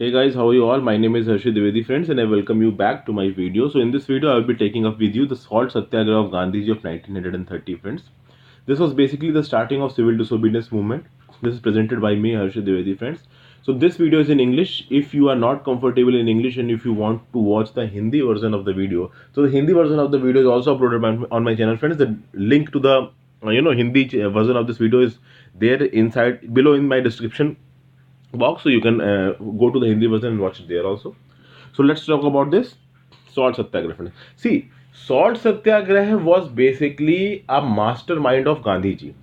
Hey guys, how are you all? My name is Harshit Dwivedi friends and I welcome you back to my video. So in this video I will be taking up with you the Salt Satyagraha of Gandhiji of 1930 friends. This was basically the starting of civil disobedience movement. This is presented by me Harshit Dwivedi friends. So this video is in English. If you are not comfortable in English and if you want to watch the Hindi version of the video, so the Hindi version of the video is also uploaded on my channel friends. The link to the Hindi version of this video is there inside below in my description box, so you can go to the Hindi version and watch it there also. So let's talk about this salt satyagraha. See, salt satyagraha was basically a mastermind of Gandhiji.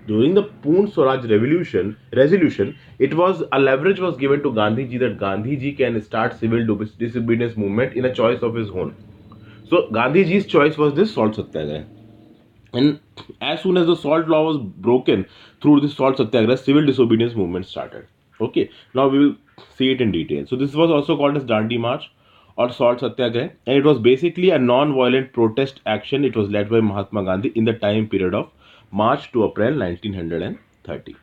During the Poorna Swaraj resolution, it was a leverage was given to Gandhiji that Gandhiji can start civil disobedience movement in a choice of his own. So Gandhiji's choice was this salt satyagraha. And as soon as the salt law was broken through the salt satyagraha, civil disobedience movement started. Okay, now we will see it in detail. So this was also called as Dandi March or Salt Satyagraha, and it was basically a non-violent protest action. It was led by Mahatma Gandhi in the time period of March to April 1930.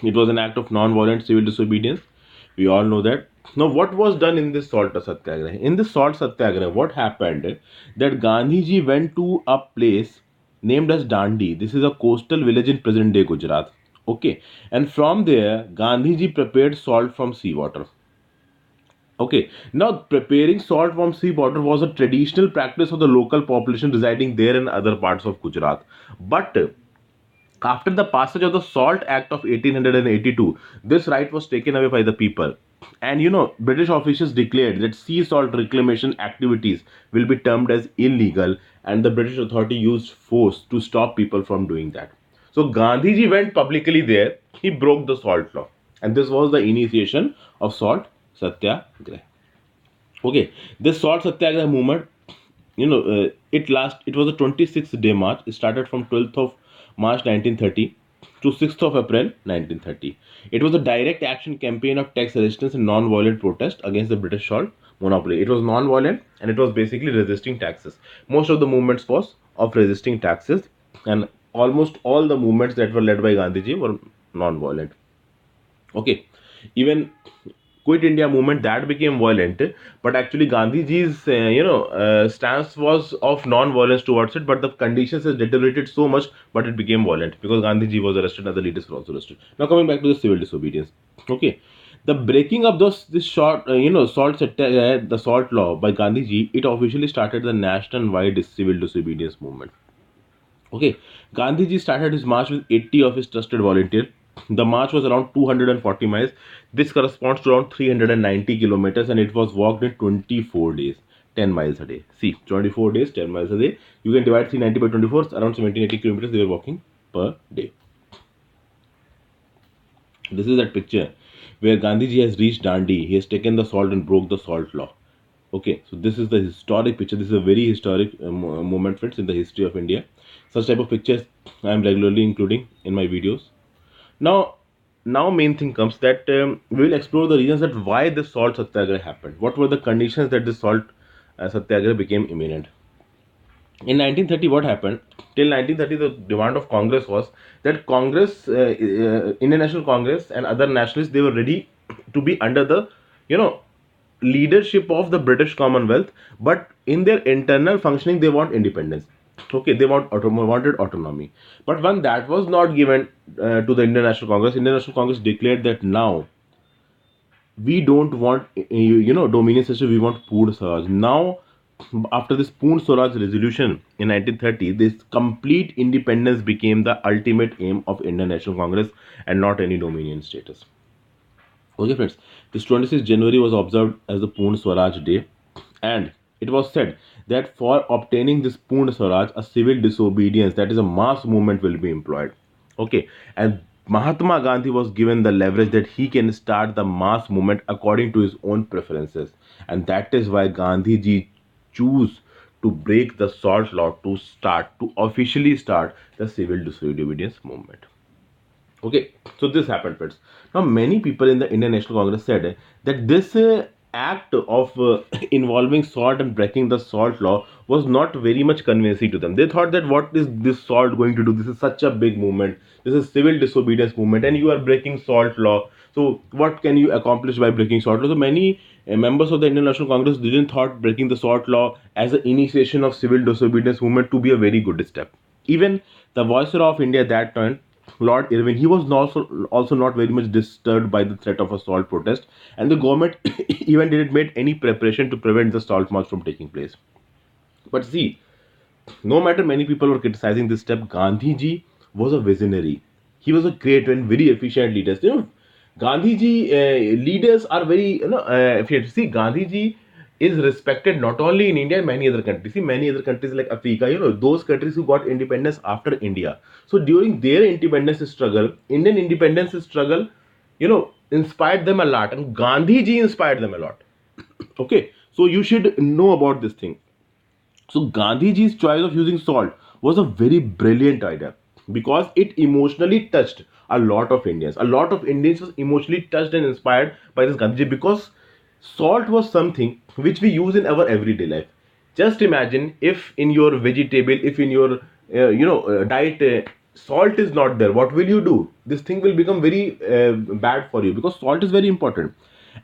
It was an act of non-violent civil disobedience. We all know that. Now, what was done in this Salt Satyagraha? In this Salt Satyagraha, what happened that Gandhiji went to a place named as Dandi. This is a coastal village in present-day Gujarat. Okay, and from there, Gandhiji prepared salt from seawater. Okay, now preparing salt from seawater was a traditional practice of the local population residing there in other parts of Gujarat. But after the passage of the Salt Act of 1882, this right was taken away by the people. And British officials declared that sea salt reclamation activities will be termed as illegal, and the British authority used force to stop people from doing that. So Gandhiji went publicly there, he broke the salt law, and this was the initiation of Salt Satyagraha. Okay, this Salt Satyagraha movement, it was a 26-day march. It started from 12th of March 1930 to 6th of April 1930. It was a direct action campaign of tax resistance and non-violent protest against the British salt monopoly. It was non-violent and it was basically resisting taxes. Most of the movements was of resisting taxes, and almost all the movements that were led by Gandhiji were non-violent. Okay, even Quit India movement that became violent, but actually Gandhiji's stance was of non-violence towards it, but the conditions has deteriorated so much, but it became violent because Gandhiji was arrested, other leaders were also arrested. Now coming back to the civil disobedience. Okay, the breaking of this short the salt law by Gandhiji, it officially started the national-wide civil disobedience movement. Okay, Gandhiji started his march with 80 of his trusted volunteers. The march was around 240 miles. This corresponds to around 390 kilometers, and it was walked in 24 days, 10 miles a day. See, 24 days, 10 miles a day. You can divide 390 by 24, around 1780 kilometers they were walking per day. This is that picture where Gandhiji has reached Dandi. He has taken the salt and broke the salt law. Okay, so this is the historic picture. This is a very historic moment, friends, in the history of India. Such type of pictures I am regularly including in my videos. Now main thing comes that we will explore the reasons that why this salt satyagraha happened. What were the conditions that this salt satyagraha became imminent? In 1930, what happened? Till 1930, the demand of Congress was that Congress, Indian National Congress, and other nationalists, they were ready to be under the, leadership of the British Commonwealth, but in their internal functioning, they want independence. Okay, they wanted autonomy. But when that was not given to the Indian National Congress declared that now we don't want dominion system, we want Poorna Swaraj. Now after this Poorna Swaraj Resolution in 1930, this complete independence became the ultimate aim of Indian National Congress and not any dominion status. Okay, friends, this 26th January was observed as the Poorna Swaraj Day, and it was said that for obtaining this Poorna Swaraj, a civil disobedience, that is a mass movement, will be employed. Okay, and Mahatma Gandhi was given the leverage that he can start the mass movement according to his own preferences, and that is why Gandhiji chose to break the salt law to officially start the civil disobedience movement. Okay, so this happened, friends. Now, many people in the Indian National Congress said that this act of involving salt and breaking the salt law was not very much convincing to them. They thought that what is this salt going to do? This is such a big movement. This is civil disobedience movement, and you are breaking salt law. So what can you accomplish by breaking salt law? So many members of the Indian National Congress didn't thought breaking the salt law as an initiation of civil disobedience movement to be a very good step. Even the Viceroy of India at that time, Lord Irwin, he was also not very much disturbed by the threat of a salt protest, and the government even didn't make any preparation to prevent the salt march from taking place. But see, no matter many people were criticizing this step, Gandhiji was a visionary. He was a great and very efficient leader. Gandhiji leaders are very efficient. See, Gandhiji is respected not only in India, many other countries. See, many other countries like Africa, those countries who got independence after India. So during their independence struggle, Indian independence struggle, inspired them a lot, and Gandhiji inspired them a lot. Okay, so you should know about this thing. So Gandhiji's choice of using salt was a very brilliant idea because it emotionally touched a lot of Indians. A lot of Indians was emotionally touched and inspired by this Gandhiji because salt was something which we use in our everyday life. Just imagine if in your vegetable, if in your diet, salt is not there. What will you do? This thing will become very bad for you because salt is very important.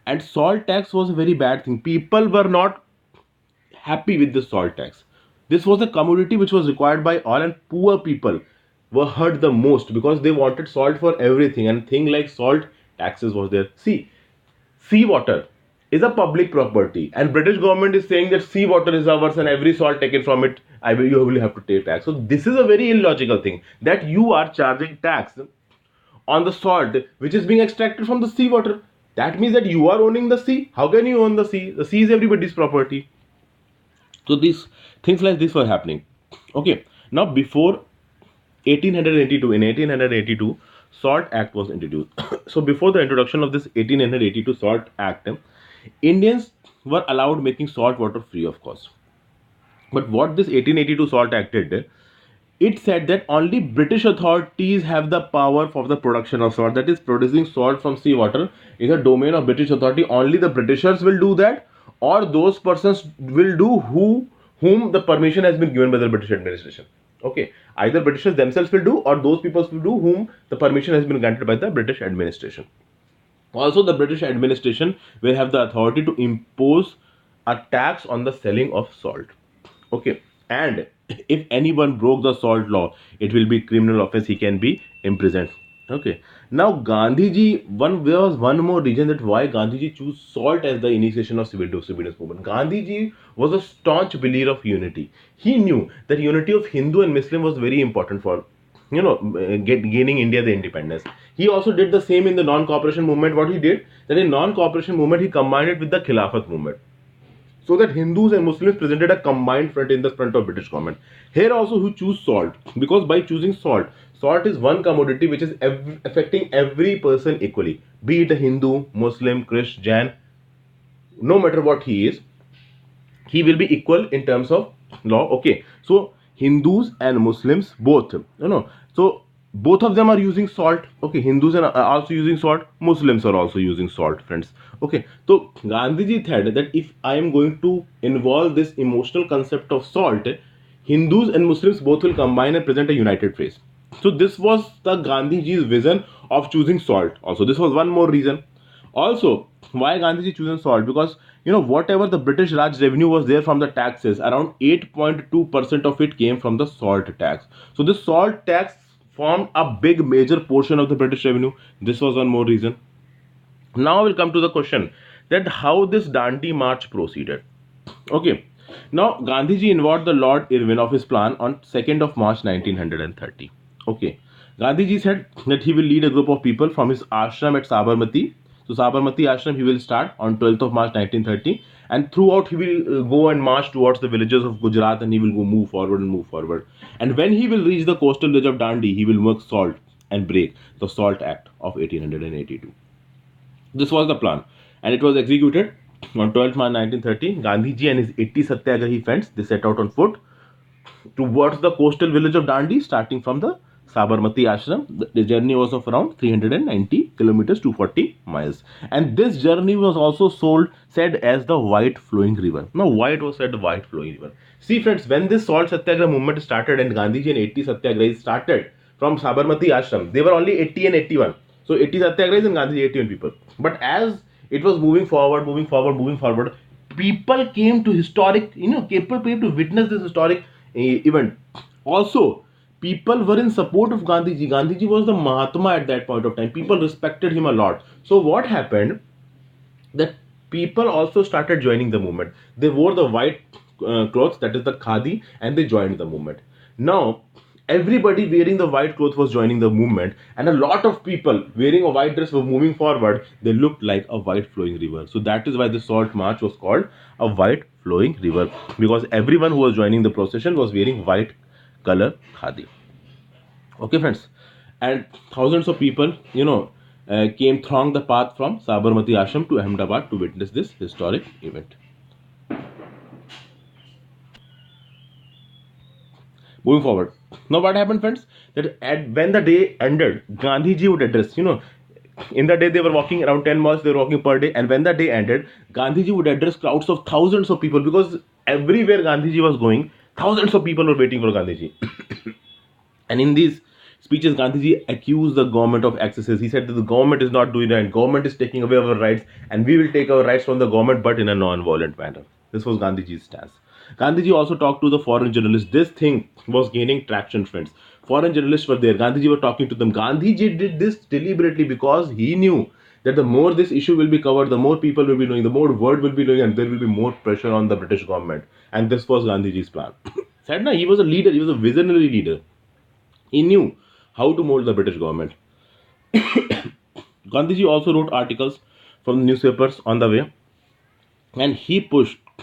And salt tax was a very bad thing. People were not happy with the salt tax. This was a commodity which was required by all, and poor people were hurt the most because they wanted salt for everything, and thing like salt taxes was there. See, seawater is a public property, and British government is saying that seawater is ours, and every salt taken from it, you will have to pay tax. So this is a very illogical thing that you are charging tax on the salt which is being extracted from the seawater. That means that you are owning the sea. How can you own the sea? The sea is everybody's property. So these things like this were happening. Okay, now before 1882, in 1882, Salt Act was introduced. So before the introduction of this 1882 Salt Act, Indians were allowed making salt water free of cost. But what this 1882 Salt Act did, it said that only British authorities have the power for the production of salt. That is, producing salt from seawater is a domain of British authority. Only the Britishers will do that, or those persons will do whom the permission has been given by the British administration. Okay, either Britishers themselves will do, or those people will do whom the permission has been granted by the British administration. Also, the British administration will have the authority to impose a tax on the selling of salt. Okay, and if anyone broke the salt law, it will be criminal offense. He can be imprisoned. Okay, now Gandhiji, there was one more reason that why Gandhiji chose salt as the initiation of civil disobedience movement. Gandhiji was a staunch believer of unity. He knew that unity of Hindu and Muslim was very important for gaining India the independence. He also did the same in the non-cooperation movement. What he did, that in non-cooperation movement he combined it with the Khilafat movement, so that Hindus and Muslims presented a combined front in the front of British government. Here also who choose salt, because by choosing salt, salt is one commodity which is affecting every person equally, be it a Hindu, Muslim, Christian, Jain, no matter what he is, he will be equal in terms of law. Okay, so Hindus and Muslims both, so both of them are using salt. Okay, Hindus are also using salt, Muslims are also using salt, friends. Okay, so Gandhiji said that if I am going to involve this emotional concept of salt, Hindus and Muslims both will combine and present a united face. So this was the Gandhiji's vision of choosing salt. Also, this was one more reason. Also, why Gandhiji chosen salt? Because whatever the British Raj revenue was there from the taxes, around 8.2% of it came from the salt tax. So this salt tax formed a big major portion of the British revenue. This was one more reason. Now we'll come to the question that how this Dandi march proceeded. Okay, now Gandhiji informed the Lord Irwin of his plan on 2nd of March 1930. Okay, Gandhiji said that he will lead a group of people from his ashram at Sabarmati. So Sabarmati Ashram he will start on 12th of March 1930, and throughout he will go and march towards the villages of Gujarat, and he will go move forward and move forward. And when he will reach the coastal village of Dandi, he will work salt and break the Salt Act of 1882. This was the plan, and it was executed on 12th March 1930. Gandhiji and his 80 Satyagrahi friends, they set out on foot towards the coastal village of Dandi, starting from the Sabarmati Ashram. The journey was of around 390 kilometers, 240 miles. And this journey was also said as the White Flowing River. Now, why it was said the White Flowing River? See, friends, when this Salt Satyagraha movement started and Gandhiji and 80 Satyagrahis started from Sabarmati Ashram, they were only 80 and 81. So 80 Satyagrahis and Gandhiji 81 people. But as it was moving forward, people came to historic, people came to witness this historic event. Also, people were in support of Gandhiji. Gandhiji was the Mahatma at that point of time. People respected him a lot. So what happened? That people also started joining the movement. They wore the white clothes, that is the khadi, and they joined the movement. Now, everybody wearing the white clothes was joining the movement, and a lot of people wearing a white dress were moving forward. They looked like a white flowing river. So that is why the Salt March was called a white flowing river, because everyone who was joining the procession was wearing white color khadi. Okay, friends, and thousands of people, came thronged the path from Sabarmati Ashram to Ahmedabad to witness this historic event. Moving forward, now what happened, friends? That when the day ended, Gandhiji would address. In the day they were walking around 10 miles, they were walking per day, and when the day ended, Gandhiji would address crowds of thousands of people, because everywhere Gandhiji was going, thousands of people were waiting for Gandhiji. And in these speeches, Gandhiji accused the government of excesses. He said that the government is not doing that, government is taking away our rights, and we will take our rights from the government, but in a non-violent manner. This was Gandhiji's stance. Gandhiji also talked to the foreign journalists. This thing was gaining traction, friends. Foreign journalists were there. Gandhiji were talking to them. Gandhiji did this deliberately because he knew that the more this issue will be covered, the more people will be knowing, the more word will be knowing, and there will be more pressure on the British government. And this was Gandhiji's plan. Said na, he was a leader. He was a visionary leader. He knew how to mold the British government. Gandhiji also wrote articles from the newspapers on the way, and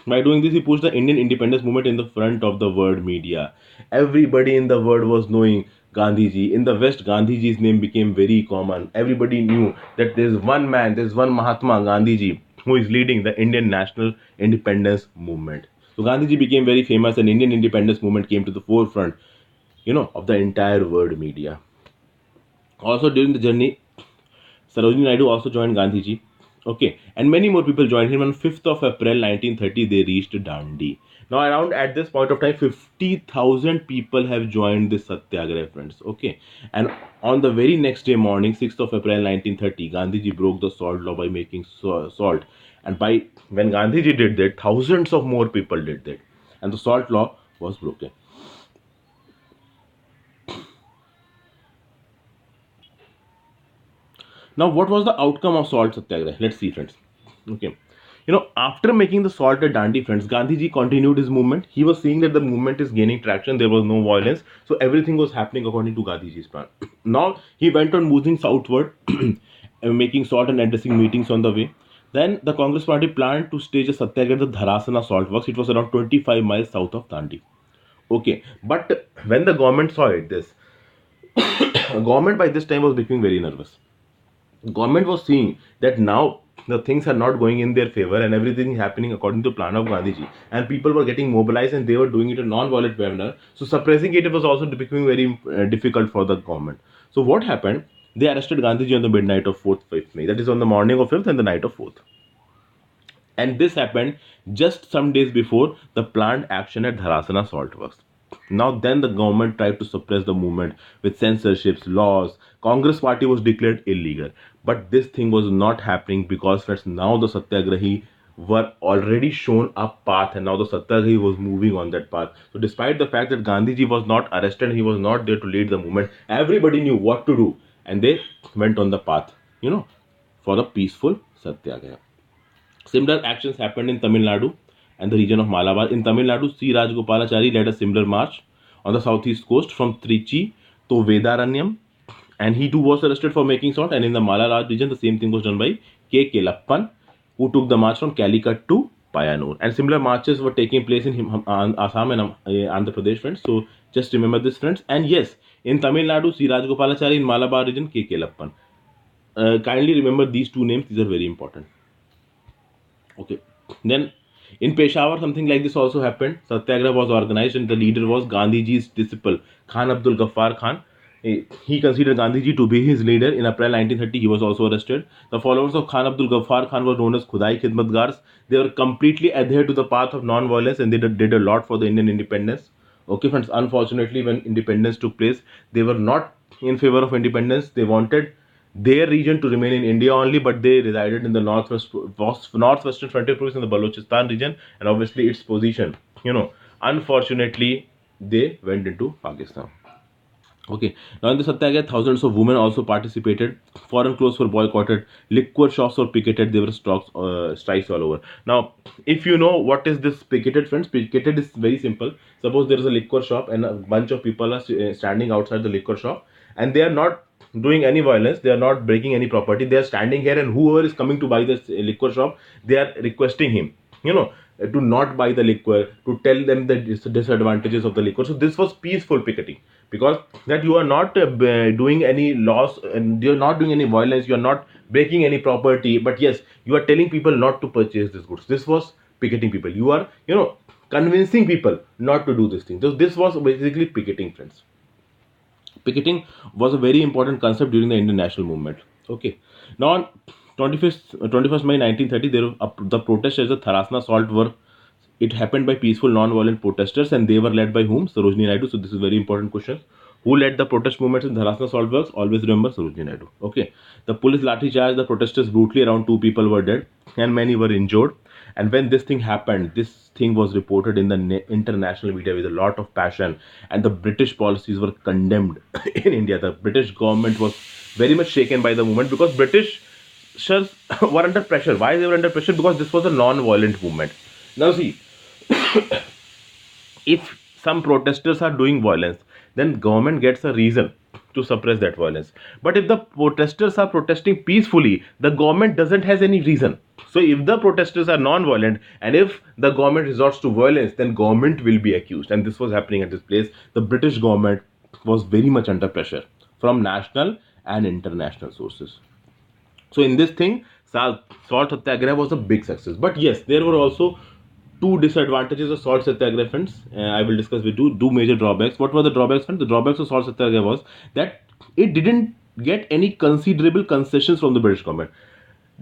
by doing this, he pushed the Indian independence movement in the front of the world media. Everybody in the world was knowing Gandhiji. In the West, Gandhiji's name became very common. Everybody knew that there's one man, there's one Mahatma Gandhiji, who is leading the Indian national independence movement. So Gandhiji became very famous, and Indian independence movement came to the forefront, of the entire world media. Also during the journey, Sarojini Naidu also joined Gandhiji. Okay, and many more people joined him. On 5th of April 1930, they reached Dandi. Now, around at this point of time, 50,000 people have joined this Satyagraha, friends. Okay, and on the very next day morning, 6th of April 1930, Gandhiji broke the salt law by making salt. And when Gandhiji did that, thousands of more people did that, and the salt law was broken. Now, what was the outcome of salt satyagraha? Let's see, friends. Okay. After making the salt at Dandi, friends, Gandhiji continued his movement. He was seeing that the movement is gaining traction. There was no violence. So everything was happening according to Gandhiji's plan. Now, he went on moving southward, making salt and addressing meetings on the way. Then the Congress party planned to stage a satyagraha at the Dharasana salt works. It was around 25 miles south of Dandi. Okay. But when the government saw it, government by this time was becoming very nervous. Government was seeing that now the things are not going in their favor, and everything is happening according to plan of Gandhiji, and people were getting mobilized, and they were doing it in a non-violent manner. So suppressing it was also becoming very difficult for the government. So what happened? They arrested Gandhiji on the midnight of 4th, 5th May. That is on the morning of 5th and the night of 4th. And this happened just some days before the planned action at Dharasana salt works. Now then the government tried to suppress the movement with censorships, laws. Congress party was declared illegal. But this thing was not happening because, friends, now the Satyagrahi were already shown a path, and now the Satyagrahi was moving on that path. So despite the fact that Gandhiji was not arrested, he was not there to lead the movement, everybody knew what to do, and they went on the path, for the peaceful Satyagraha. Similar actions happened in Tamil Nadu and the region of Malabar. In Tamil Nadu, C Rajagopalachari led a similar march on the southeast coast from Trichy to Vedaranyam, and he too was arrested for making salt. And in the Malabar region, the same thing was done by K Kelappan, who took the march from Calicut to Payyanur. And similar marches were taking place in Assam and Andhra Pradesh, friends. So just remember this, friends. And yes, in Tamil Nadu, C Rajagopalachari, in Malabar region, K Kelappan. Kindly remember these two names; these are very important. Okay. Then in Peshawar, something like this also happened. Satyagraha was organized, and the leader was Gandhiji's disciple, Khan Abdul Ghaffar Khan. He considered Gandhiji to be his leader. In April 1930, he was also arrested. The followers of Khan Abdul Ghaffar Khan were known as Khudai Khidmatgars. They were completely adhered to the path of non-violence, and they did a lot for the Indian independence. Okay, friends, unfortunately, when independence took place, they were not in favor of independence. They wanted their region to remain in India only, but they resided in the northwestern frontier province in the Balochistan region, and obviously its position, unfortunately, they went into Pakistan. Okay, now in the Satyagraha, thousands of women also participated. Foreign clothes were boycotted. Liquor shops were picketed. There were strikes all over. Now, if you know what is this picketed, friends, picketed is very simple. Suppose there is a liquor shop and a bunch of people are standing outside the liquor shop, and they are not doing any violence. They are not breaking any property. They are standing here, and whoever is coming to buy this liquor shop, they are requesting him. To not buy the liquor, to tell them the disadvantages of the liquor. So this was peaceful picketing, because that you are not doing any loss and you are not doing any violence, you are not breaking any property, but yes, you are telling people not to purchase these goods. This was picketing people. You are convincing people not to do this thing. So this was basically picketing, friends. Picketing was a very important concept during the Indian national movement. Okay, now on 21st May 1930, the protests as the Tharasana Salt were, it happened by peaceful non-violent protesters, and they were led by whom? Sarojini Naidu. So this is a very important question. Who led the protest movements in Dharasana Salt Works? Always remember Sarojini Naidu. Okay. The police lathi charged the protesters brutally. Around 2 people were dead and many were injured. And when this thing happened, this thing was reported in the international media with a lot of passion. And the British policies were condemned in India. The British government was very much shaken by the movement, because Britishers were under pressure. Why they were under pressure? Because this was a non-violent movement. Now see, if some protesters are doing violence, then government gets a reason to suppress that violence. But if the protesters are protesting peacefully, the government doesn't has any reason. So if the protesters are non-violent and if the government resorts to violence, then government will be accused. And this was happening at this place. The British government was very much under pressure from national and international sources. So in this thing, Salt Satyagraha was a big success. But yes, there were also two disadvantages of Salt Satyagraha, friends. I will discuss with you two major drawbacks. What were the drawbacks, friends? The drawbacks of Salt Satyagraha was that it didn't get any considerable concessions from the British government.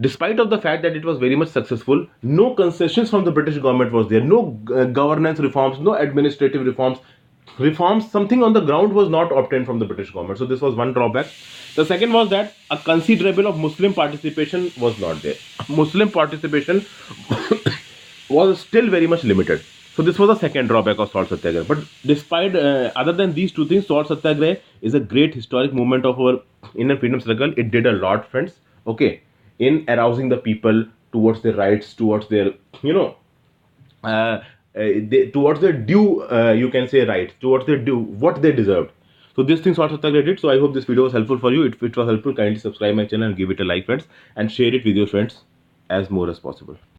Despite of the fact that it was very much successful, no concessions from the British government was there. No governance reforms, no administrative reforms, something on the ground was not obtained from the British government. So this was one drawback. The second was that a considerable of Muslim participation was not there. Muslim participation was still very much limited. So this was the second drawback of Salt Satyagraha. But despite, other than these two things, Salt Satyagraha is a great historic movement of our Indian freedom struggle. It did a lot, friends. Okay, in arousing the people towards their rights, towards their, towards their due, you can say rights, towards their due, what they deserved. So this thing Salt Satyagraha did. So I hope this video was helpful for you. If it was helpful, kindly subscribe my channel and give it a like, friends, and share it with your friends as more as possible.